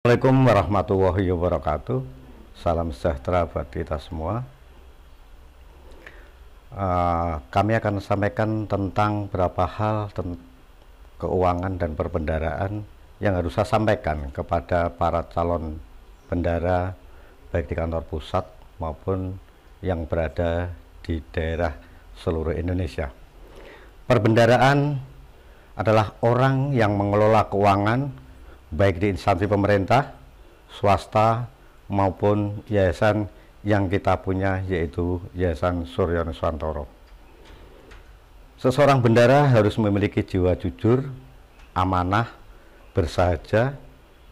Assalamualaikum warahmatullahi wabarakatuh. Salam sejahtera buat kita semua. Kami akan sampaikan tentang beberapa hal keuangan dan perbendaharaan yang harus saya sampaikan kepada para calon bendahara baik di kantor pusat maupun yang berada di daerah seluruh Indonesia. Perbendaharaan adalah orang yang mengelola keuangan baik di instansi pemerintah, swasta, maupun yayasan yang kita punya, yaitu Yayasan Suryo Nuswantoro. Seseorang bendahara harus memiliki jiwa jujur, amanah, bersahaja,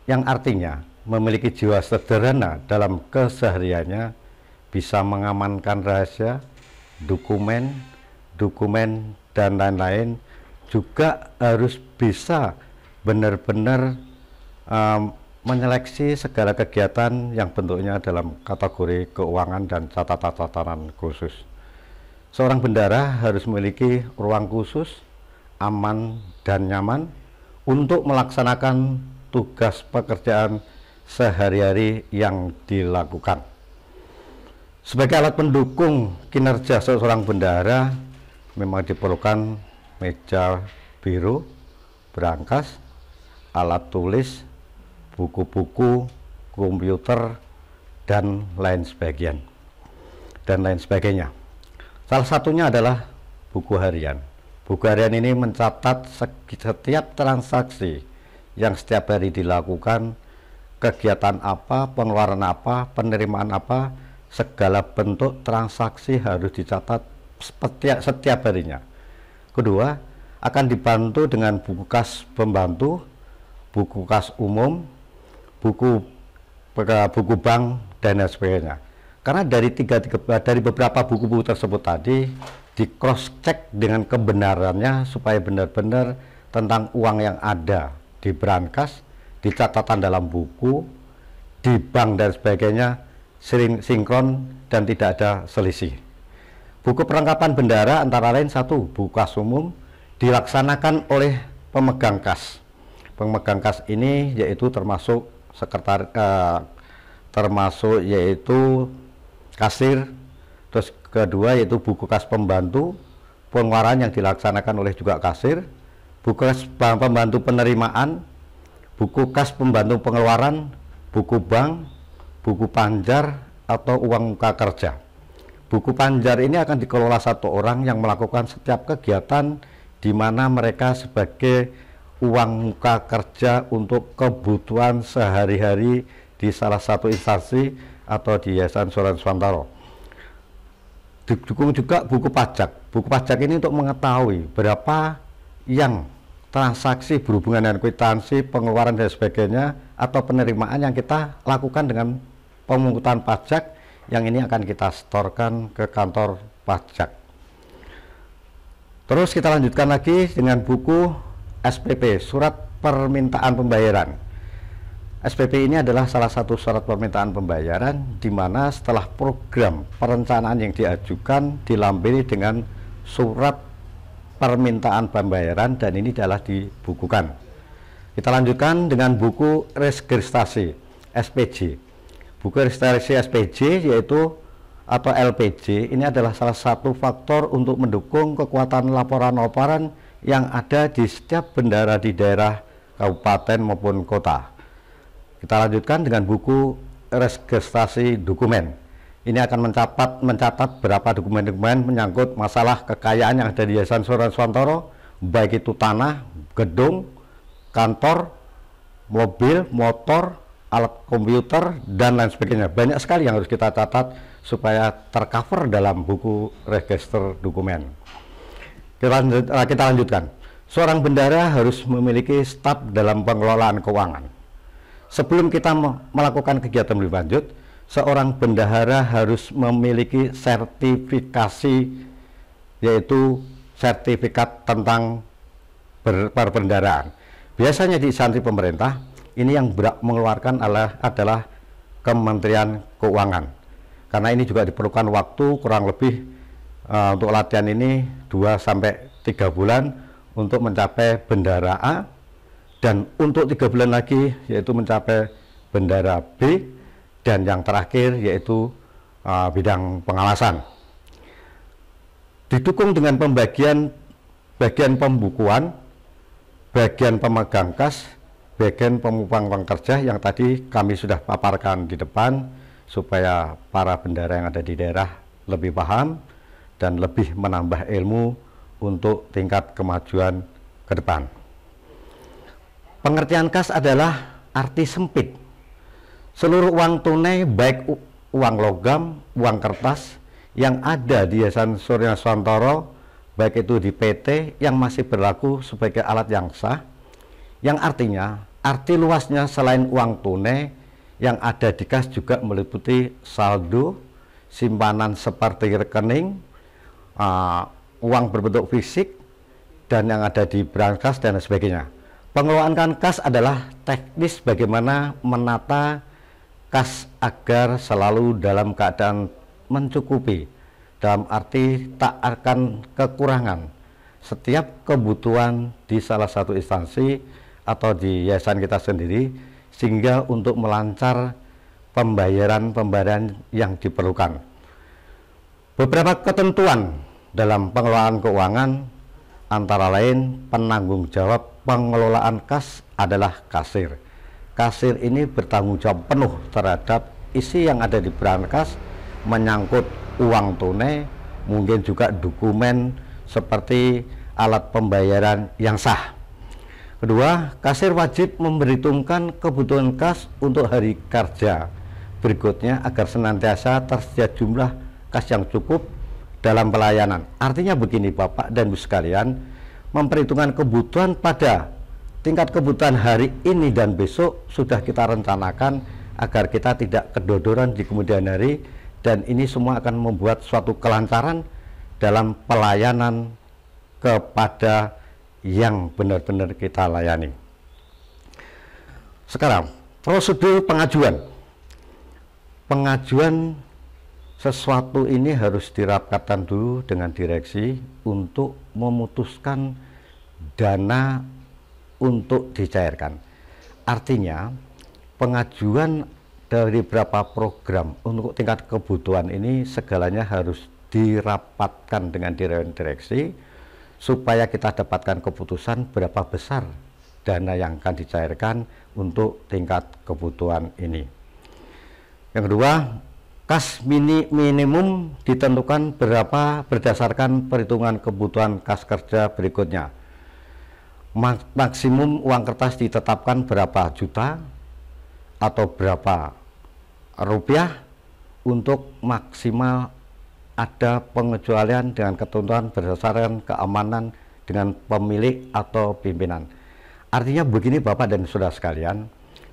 yang artinya memiliki jiwa sederhana dalam kesehariannya, bisa mengamankan rahasia, dokumen, dan lain-lain. Juga harus bisa benar-benar menyeleksi segala kegiatan yang bentuknya dalam kategori keuangan dan catatan-catatan khusus. Seorang bendahara harus memiliki ruang khusus, aman dan nyaman untuk melaksanakan tugas pekerjaan sehari-hari yang dilakukan. Sebagai alat pendukung kinerja seorang bendahara, memang diperlukan meja biru, berangkas, alat tulis, buku-buku, komputer, dan lain sebagainya. Salah satunya adalah buku harian. Buku harian ini mencatat setiap transaksi yang setiap hari dilakukan, kegiatan apa, pengeluaran apa, penerimaan apa, segala bentuk transaksi harus dicatat setiap harinya. Kedua, akan dibantu dengan buku kas pembantu, buku kas umum, buku bank, dan lain sebagainya. Karena dari beberapa buku-buku tersebut tadi di cross check dengan kebenarannya supaya benar-benar tentang uang yang ada di brankas, di catatan dalam buku, di bank dan sebagainya sinkron dan tidak ada selisih. Buku perlengkapan bendahara antara lain satu, buku kas umum dilaksanakan oleh pemegang kas. Pemegang kas ini yaitu termasuk yaitu kasir. Terus kedua yaitu buku kas pembantu, pengeluaran yang dilaksanakan oleh juga kasir. Buku kas pembantu penerimaan, buku kas pembantu pengeluaran, buku bank, buku panjar atau uang muka kerja. Buku panjar ini akan dikelola satu orang yang melakukan setiap kegiatan di mana mereka sebagai uang muka kerja untuk kebutuhan sehari-hari di salah satu instansi atau di Yayasan Suryo Nuswantoro. Didukung juga buku pajak. Buku pajak ini untuk mengetahui berapa yang transaksi berhubungan dengan kwitansi, pengeluaran dan sebagainya, atau penerimaan yang kita lakukan dengan pemungutan pajak yang ini akan kita setorkan ke kantor pajak. Terus kita lanjutkan lagi dengan buku SPP, Surat Permintaan Pembayaran. SPP ini adalah salah satu surat permintaan pembayaran di mana setelah program perencanaan yang diajukan dilampiri dengan surat permintaan pembayaran dan ini adalah dibukukan. Kita lanjutkan dengan buku registrasi SPJ. Buku registrasi SPJ yaitu atau LPJ ini adalah salah satu faktor untuk mendukung kekuatan laporan-laporan yang ada di setiap bendahara di daerah kabupaten maupun kota. Kita lanjutkan dengan buku registrasi dokumen. Ini akan mencatat berapa dokumen-dokumen menyangkut masalah kekayaan yang ada di Yayasan Suryo Nuswantoro, baik itu tanah, gedung, kantor, mobil, motor, alat komputer, dan lain sebagainya. Banyak sekali yang harus kita catat supaya tercover dalam buku register dokumen. Kita lanjutkan. Seorang bendahara harus memiliki staf dalam pengelolaan keuangan. Sebelum kita melakukan kegiatan lebih lanjut, seorang bendahara harus memiliki sertifikasi, yaitu sertifikat tentang perbendaharaan. Biasanya di instansi pemerintah, ini yang mengeluarkan adalah Kementerian Keuangan. Karena ini juga diperlukan waktu kurang lebih untuk latihan ini 2-3 bulan untuk mencapai bendahara A, dan untuk 3 bulan lagi yaitu mencapai bendara B, dan yang terakhir yaitu bidang pengawasan. Didukung dengan pembagian bagian pembukuan, bagian pemegang kas, bagian pemupang uang kerja yang tadi kami sudah paparkan di depan, supaya para bendara yang ada di daerah lebih paham dan lebih menambah ilmu untuk tingkat kemajuan ke depan. Pengertian kas adalah arti sempit. Seluruh uang tunai, baik uang logam, uang kertas yang ada di Yayasan Surya Nuswantara, baik itu di PT, yang masih berlaku sebagai alat yang sah, yang artinya arti luasnya selain uang tunai yang ada di kas juga meliputi saldo, simpanan seperti rekening, uang berbentuk fisik, dan yang ada di brankas dan sebagainya. Pengelolaan kas adalah teknis bagaimana menata kas agar selalu dalam keadaan mencukupi, dalam arti tak akan kekurangan setiap kebutuhan di salah satu instansi atau di yayasan kita sendiri, sehingga untuk melancar pembayaran yang diperlukan. Beberapa ketentuan dalam pengelolaan keuangan antara lain penanggung jawab pengelolaan kas adalah kasir. Kasir ini bertanggung jawab penuh terhadap isi yang ada di brankas, menyangkut uang tunai, mungkin juga dokumen seperti alat pembayaran yang sah. Kedua, kasir wajib memperhitungkan kebutuhan kas untuk hari kerja berikutnya agar senantiasa tersedia jumlah kas yang cukup dalam pelayanan. Artinya begini Bapak dan Ibu sekalian, memperhitungkan kebutuhan pada tingkat kebutuhan hari ini dan besok sudah kita rencanakan agar kita tidak kedodoran di kemudian hari, dan ini semua akan membuat suatu kelancaran dalam pelayanan kepada yang benar-benar kita layani. Sekarang, prosedur pengajuan. Pengajuan sesuatu ini harus dirapatkan dulu dengan direksi untuk memutuskan dana untuk dicairkan. Artinya, pengajuan dari beberapa program untuk tingkat kebutuhan ini segalanya harus dirapatkan dengan direksi supaya kita dapatkan keputusan berapa besar dana yang akan dicairkan untuk tingkat kebutuhan ini. Yang kedua, kas minimum ditentukan berapa berdasarkan perhitungan kebutuhan kas kerja berikutnya. Maksimum uang kertas ditetapkan berapa juta atau berapa rupiah, untuk maksimal ada pengecualian dengan ketentuan berdasarkan keamanan dengan pemilik atau pimpinan. Artinya begini Bapak dan Saudara sekalian,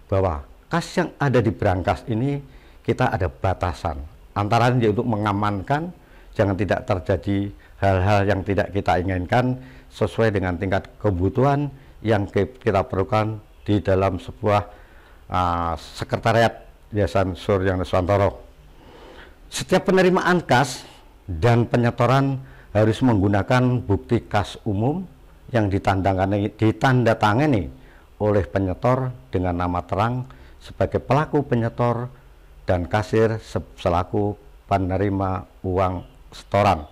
bahwa kas yang ada di brankas ini kita ada batasan, antara lain untuk mengamankan jangan tidak terjadi hal-hal yang tidak kita inginkan sesuai dengan tingkat kebutuhan yang kita perlukan di dalam sebuah sekretariat Yayasan Surya Nuswantara. Setiap penerimaan kas dan penyetoran harus menggunakan bukti kas umum yang ditandatangani oleh penyetor dengan nama terang sebagai pelaku penyetor dan kasir selaku penerima uang setoran.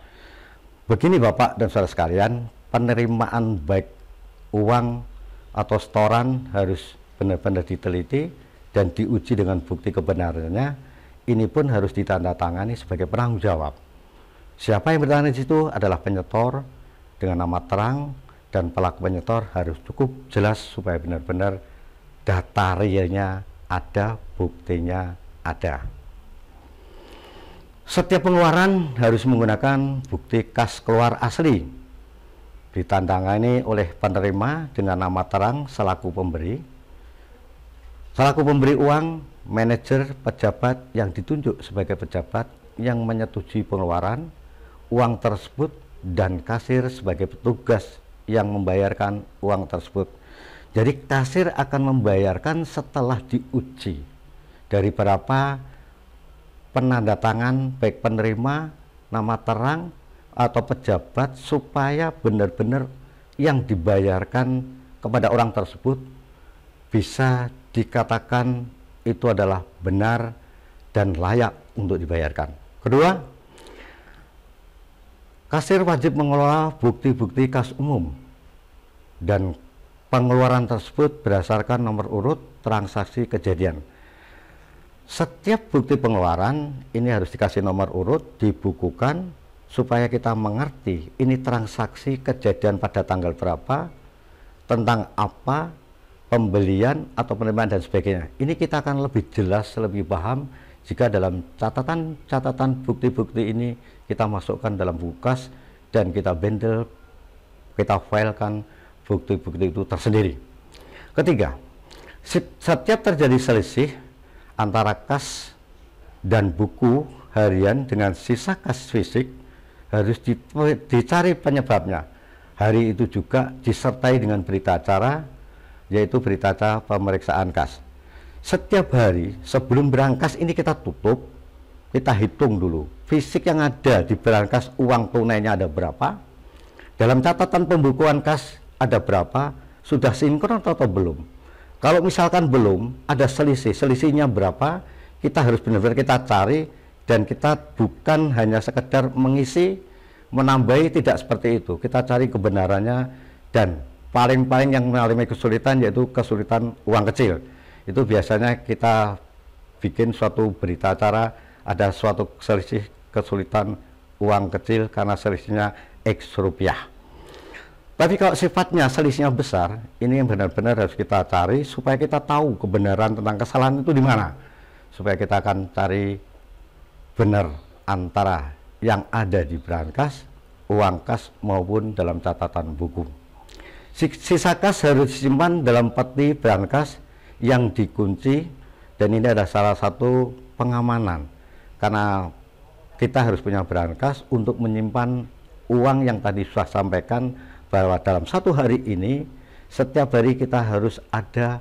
Begini Bapak dan Saudara sekalian, penerimaan baik uang atau setoran harus benar-benar diteliti dan diuji dengan bukti kebenarannya. Ini pun harus ditandatangani sebagai penanggung jawab. Siapa yang bertanggung di situ adalah penyetor dengan nama terang, dan pelaku penyetor harus cukup jelas supaya benar-benar data realnya ada, buktinya ada. Setiap pengeluaran harus menggunakan bukti kas keluar asli, ditandangani oleh penerima dengan nama terang selaku pemberi. Selaku pemberi uang, manajer, pejabat yang ditunjuk sebagai pejabat yang menyetujui pengeluaran uang tersebut, dan kasir sebagai petugas yang membayarkan uang tersebut. Jadi kasir akan membayarkan setelah diuji dari berapa penandatangan baik penerima, nama terang atau pejabat, supaya benar-benar yang dibayarkan kepada orang tersebut bisa dikatakan itu adalah benar dan layak untuk dibayarkan. Kedua, kasir wajib mengelola bukti-bukti kas umum dan pengeluaran tersebut berdasarkan nomor urut transaksi kejadian. Setiap bukti pengeluaran ini harus dikasih nomor urut, dibukukan supaya kita mengerti ini transaksi kejadian pada tanggal berapa, tentang apa, pembelian atau penerimaan dan sebagainya. Ini kita akan lebih jelas, lebih paham jika dalam catatan bukti-bukti ini kita masukkan dalam buku kas dan kita bendel, kita filekan bukti-bukti itu tersendiri. Ketiga, setiap terjadi selisih antara kas dan buku harian dengan sisa kas fisik harus dicari penyebabnya. Hari itu juga disertai dengan berita acara, yaitu berita acara pemeriksaan kas. Setiap hari sebelum berangkas ini kita tutup, kita hitung dulu fisik yang ada di berangkas, uang tunainya ada berapa, dalam catatan pembukuan kas ada berapa, sudah sinkron atau belum. Kalau misalkan belum, ada selisihnya berapa, kita harus benar-benar kita cari, dan kita bukan hanya sekedar mengisi, menambahi, tidak seperti itu. Kita cari kebenarannya, dan paling-paling yang mengalami kesulitan yaitu kesulitan uang kecil. Itu biasanya kita bikin suatu berita acara, ada suatu selisih kesulitan uang kecil karena selisihnya X rupiah. Tapi kalau sifatnya selisihnya besar, ini yang benar-benar harus kita cari supaya kita tahu kebenaran tentang kesalahan itu di mana. Supaya kita akan cari benar antara yang ada di berangkas, uang kas maupun dalam catatan buku. Sisa kas harus disimpan dalam peti berangkas yang dikunci, dan ini adalah salah satu pengamanan karena kita harus punya berangkas untuk menyimpan uang yang tadi sudah sampaikan, bahwa dalam satu hari ini setiap hari kita harus ada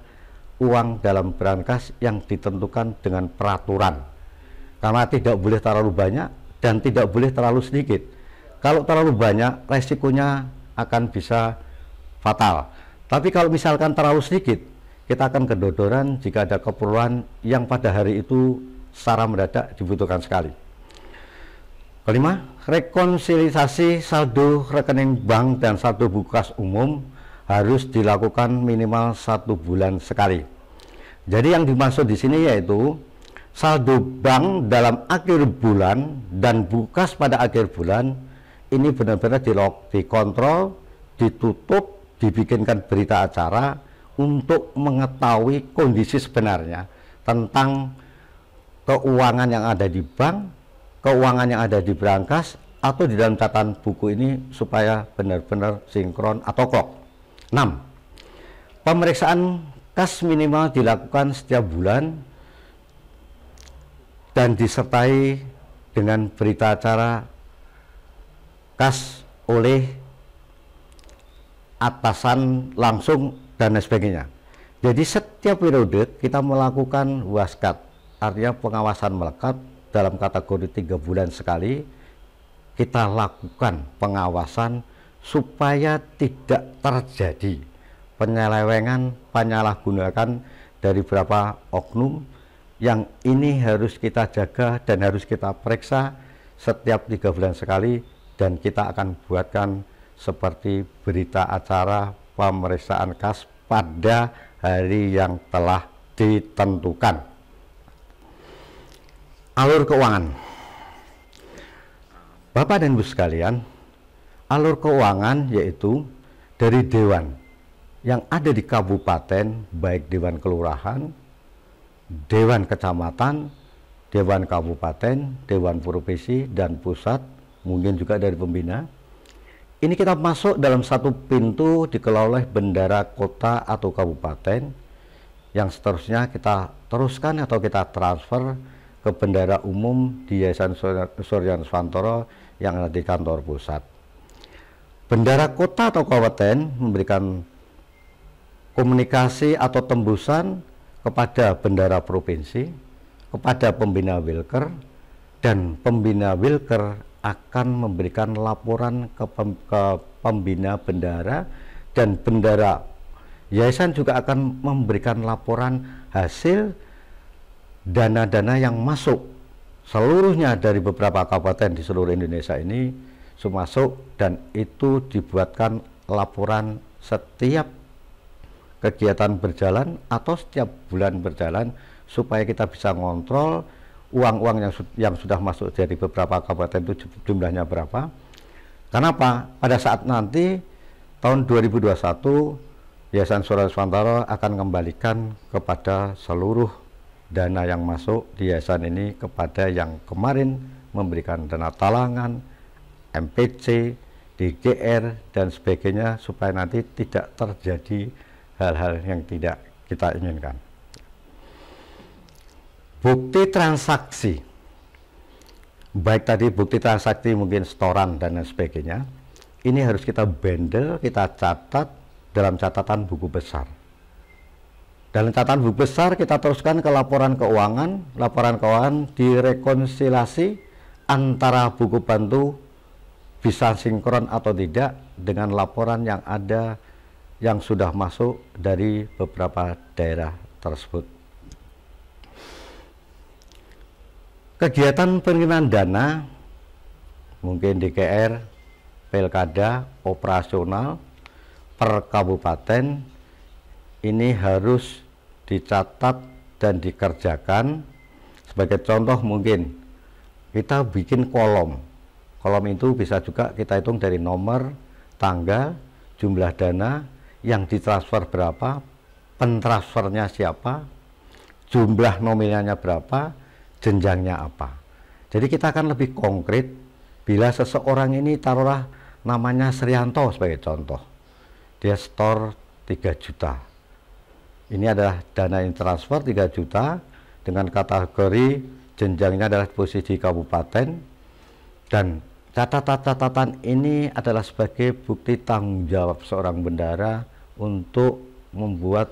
uang dalam berangkas yang ditentukan dengan peraturan, karena tidak boleh terlalu banyak dan tidak boleh terlalu sedikit. Kalau terlalu banyak resikonya akan bisa fatal, tapi kalau misalkan terlalu sedikit kita akan kedodoran jika ada keperluan yang pada hari itu secara mendadak dibutuhkan sekali. Kelima, rekonsiliasi saldo rekening bank dan saldo buku kas umum harus dilakukan minimal 1 bulan sekali. Jadi yang dimaksud di sini yaitu saldo bank dalam akhir bulan dan buku kas pada akhir bulan ini benar-benar dikontrol, ditutup, dibikinkan berita acara untuk mengetahui kondisi sebenarnya tentang keuangan yang ada di bank, keuangan yang ada di berangkas atau di dalam catatan buku ini supaya benar-benar sinkron atau klop. 6. Pemeriksaan kas minimal dilakukan setiap bulan dan disertai dengan berita acara kas oleh atasan langsung dan sebagainya. Jadi setiap periode kita melakukan waskat, artinya pengawasan melekat. Dalam kategori 3 bulan sekali kita lakukan pengawasan supaya tidak terjadi penyelewengan, penyalahgunaan dari beberapa oknum yang ini harus kita jaga dan harus kita periksa setiap 3 bulan sekali, dan kita akan buatkan seperti berita acara pemeriksaan kas pada hari yang telah ditentukan. Alur keuangan. Bapak dan Ibu sekalian, alur keuangan yaitu dari dewan yang ada di kabupaten, baik dewan kelurahan, dewan kecamatan, dewan kabupaten, dewan provinsi dan pusat, mungkin juga dari pembina. Ini kita masuk dalam satu pintu dikelola oleh bendara kota atau kabupaten, yang seterusnya kita teruskan atau kita transfer ke bendara umum di Yayasan Surya Nuswantoro yang ada di kantor pusat. Bendara kota atau kabupaten memberikan komunikasi atau tembusan kepada bendara provinsi, kepada pembina Wilker, dan pembina Wilker akan memberikan laporan ke pembina bendara, dan bendara yayasan juga akan memberikan laporan hasil dana-dana yang masuk seluruhnya dari beberapa kabupaten di seluruh Indonesia ini masuk, dan itu dibuatkan laporan setiap kegiatan berjalan atau setiap bulan berjalan, supaya kita bisa ngontrol uang-uang yang sudah masuk dari beberapa kabupaten itu jumlahnya berapa. Kenapa? Pada saat nanti tahun 2021 Yayasan Surat Swantoro akan kembalikan kepada seluruh dana yang masuk di yayasan ini kepada yang kemarin memberikan dana talangan, MPC, DGR, dan sebagainya, supaya nanti tidak terjadi hal-hal yang tidak kita inginkan. Bukti transaksi, baik tadi bukti transaksi mungkin setoran dan lain sebagainya, ini harus kita bundle, kita catat dalam catatan buku besar. Dalam catatan buku besar kita teruskan ke laporan keuangan direkonsiliasi antara buku bantu bisa sinkron atau tidak dengan laporan yang ada yang sudah masuk dari beberapa daerah tersebut. Kegiatan pengiriman dana mungkin DGR, pilkada, operasional per kabupaten ini harus dicatat dan dikerjakan. Sebagai contoh mungkin kita bikin kolom itu bisa juga kita hitung dari nomor, tanggal, jumlah dana yang ditransfer berapa, pentransfernya siapa, jumlah nominalnya berapa, jenjangnya apa. Jadi kita akan lebih konkret. Bila seseorang ini taruhlah namanya Srianto sebagai contoh, dia store 3 juta, ini adalah dana yang transfer 3 juta dengan kategori jenjangnya adalah posisi kabupaten, dan catatan-catatan ini adalah sebagai bukti tanggung jawab seorang bendahara untuk membuat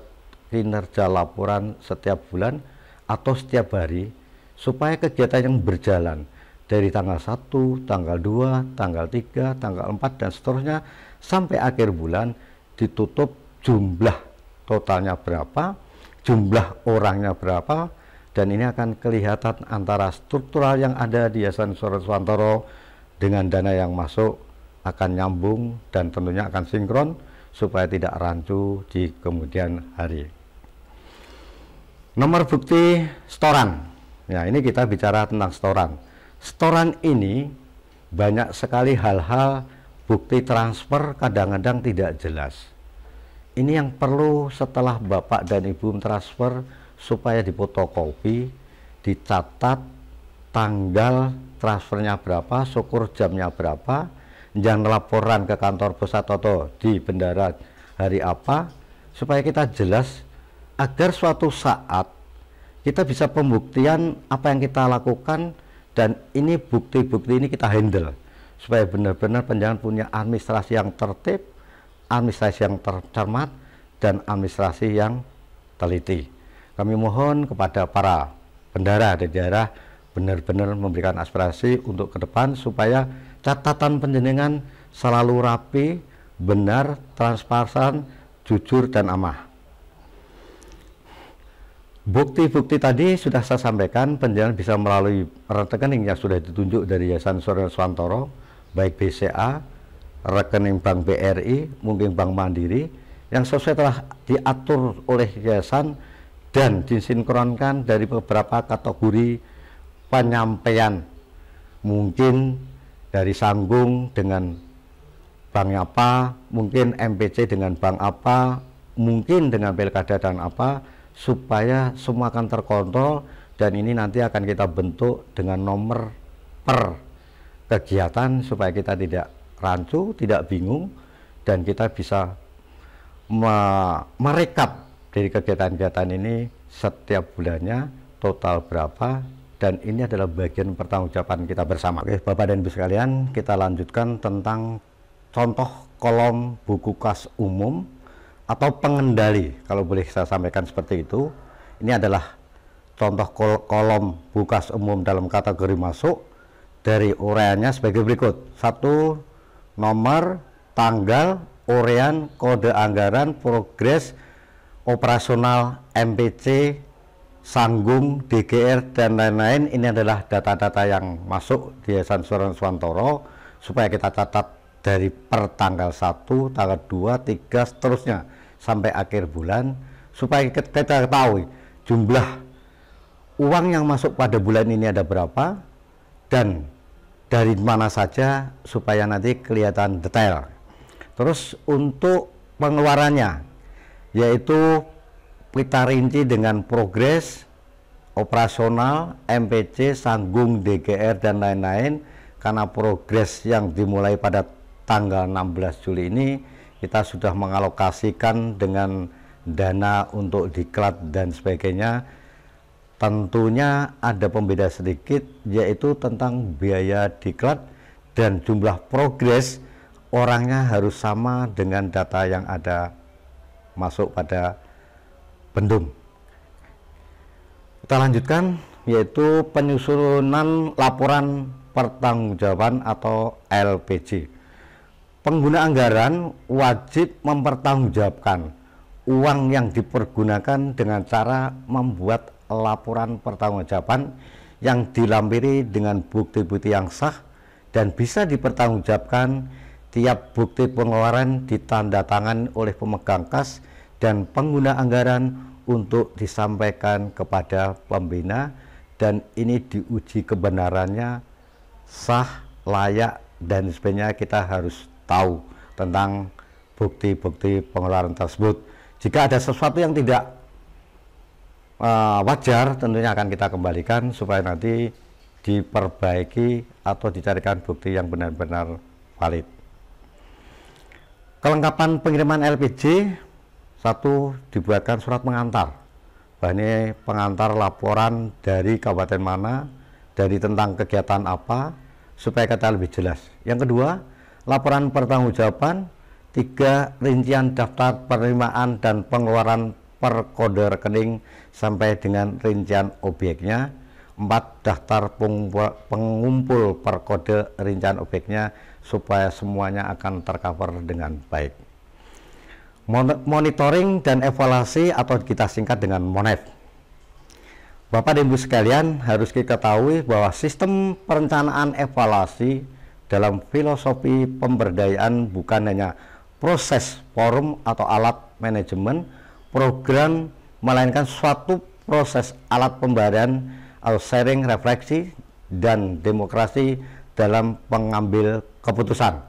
kinerja laporan setiap bulan atau setiap hari, supaya kegiatan yang berjalan dari tanggal 1, tanggal 2, tanggal 3, tanggal 4 dan seterusnya sampai akhir bulan ditutup jumlah totalnya berapa, jumlah orangnya berapa, dan ini akan kelihatan antara struktural yang ada di Yayasan Surat Swantoro dengan dana yang masuk akan nyambung dan tentunya akan sinkron supaya tidak rancu di kemudian hari. Nomor bukti setoran. Ya, ini kita bicara tentang setoran. Setoran ini banyak sekali hal-hal bukti transfer kadang-kadang tidak jelas. Ini yang perlu setelah Bapak dan Ibu transfer supaya difotokopi, dicatat tanggal transfernya berapa, syukur jamnya berapa, jangan laporan ke kantor pusat atau di bendara hari apa, supaya kita jelas agar suatu saat kita bisa pembuktian apa yang kita lakukan, dan ini bukti-bukti ini kita handle supaya benar-benar penjangan punya administrasi yang tertib, administrasi yang tercermat, dan administrasi yang teliti. Kami mohon kepada para bendahara di daerah benar-benar memberikan aspirasi untuk ke depan supaya catatan penjenengan selalu rapi, benar, transparan, jujur, dan amanah. Bukti-bukti tadi sudah saya sampaikan, penjenengan bisa melalui rekening yang sudah ditunjuk dari Yayasan Surat Swantoro, baik BCA, rekening Bank BRI, mungkin Bank Mandiri, yang sesuai telah diatur oleh yayasan dan disinkronkan dari beberapa kategori penyampaian, mungkin dari Sanggung dengan bank apa, mungkin MPC dengan bank apa, mungkin dengan pilkada dan apa, supaya semua akan terkontrol, dan ini nanti akan kita bentuk dengan nomor per kegiatan supaya kita tidak rancu, tidak bingung, dan kita bisa merekap dari kegiatan-kegiatan ini setiap bulannya total berapa, dan ini adalah bagian pertanggungjawaban kita bersama. Oke, Bapak dan Ibu sekalian, kita lanjutkan tentang contoh kolom buku kas umum atau pengendali, kalau boleh saya sampaikan seperti itu. Ini adalah contoh kolom buku kas umum dalam kategori masuk dari uraiannya sebagai berikut. 1. Nomor, tanggal, uraian, kode anggaran, progres, operasional, MPC, Sanggung, DGR, dan lain-lain. Ini adalah data-data yang masuk di Yayasan Surya Swantoro supaya kita catat dari per tanggal 1, tanggal 2, 3, seterusnya sampai akhir bulan, supaya kita ketahui jumlah uang yang masuk pada bulan ini ada berapa dan dari mana saja, supaya nanti kelihatan detail. Terus untuk pengeluarannya, yaitu kita rinci dengan progres, operasional, MPC, Sanggung, DGR, dan lain-lain. Karena progres yang dimulai pada tanggal 16 Juli ini, kita sudah mengalokasikan dengan dana untuk diklat dan sebagainya. Tentunya ada pembeda sedikit, yaitu tentang biaya diklat dan jumlah progres orangnya harus sama dengan data yang ada masuk pada bendung. Kita lanjutkan, yaitu penyusunan laporan pertanggungjawaban atau LPJ. Pengguna anggaran wajib mempertanggungjawabkan uang yang dipergunakan dengan cara membuat laporan pertanggungjawaban yang dilampiri dengan bukti-bukti yang sah dan bisa dipertanggungjawabkan. Tiap bukti pengeluaran ditandatangan oleh pemegang kas dan pengguna anggaran untuk disampaikan kepada pembina, dan ini diuji kebenarannya sah, layak, dan sebagainya. Kita harus tahu tentang bukti-bukti pengeluaran tersebut. Jika ada sesuatu yang tidak wajar, tentunya akan kita kembalikan supaya nanti diperbaiki atau dicarikan bukti yang benar-benar valid. Kelengkapan pengiriman LPJ, 1, dibuatkan surat pengantar. Ini pengantar laporan dari kabupaten mana, dari tentang kegiatan apa, supaya kita lebih jelas. Yang kedua, laporan pertanggungjawaban. 3, rincian daftar penerimaan dan pengeluaran per kode rekening sampai dengan rincian objeknya. 4, daftar pengumpul per kode rincian objeknya, supaya semuanya akan tercover dengan baik. Monitoring dan evaluasi atau kita singkat dengan MONEV. Bapak dan Ibu sekalian, harus kita ketahui bahwa sistem perencanaan evaluasi dalam filosofi pemberdayaan bukan hanya proses, forum, atau alat manajemen program, melainkan suatu proses alat pemberdayaan atau sharing, refleksi, dan demokrasi dalam pengambil keputusan.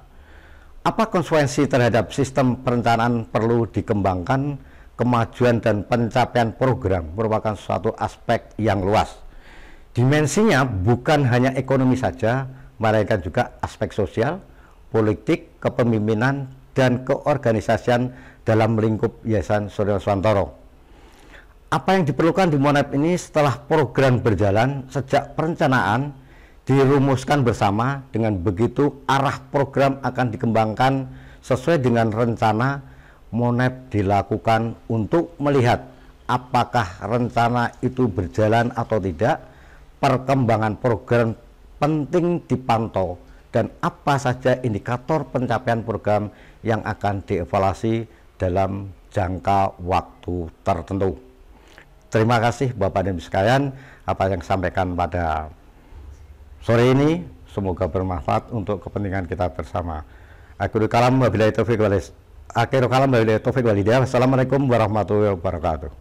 Apa konsekuensi terhadap sistem perencanaan perlu dikembangkan? Kemajuan dan pencapaian program merupakan suatu aspek yang luas. Dimensinya bukan hanya ekonomi saja, melainkan juga aspek sosial, politik, kepemimpinan, dan keorganisasian dalam lingkup Yayasan Surya Swantoro. Apa yang diperlukan di MONEV ini setelah program berjalan sejak perencanaan dirumuskan bersama, dengan begitu arah program akan dikembangkan sesuai dengan rencana. MONEV dilakukan untuk melihat apakah rencana itu berjalan atau tidak, perkembangan program penting dipantau, dan apa saja indikator pencapaian program yang akan dievaluasi dalam jangka waktu tertentu. Terima kasih Bapak dan Ibu sekalian, apa yang sampaikan pada sore ini semoga bermanfaat untuk kepentingan kita bersama. Akhirul kalam wabillahi taufiq wal hidayah. Assalamualaikum warahmatullahi wabarakatuh.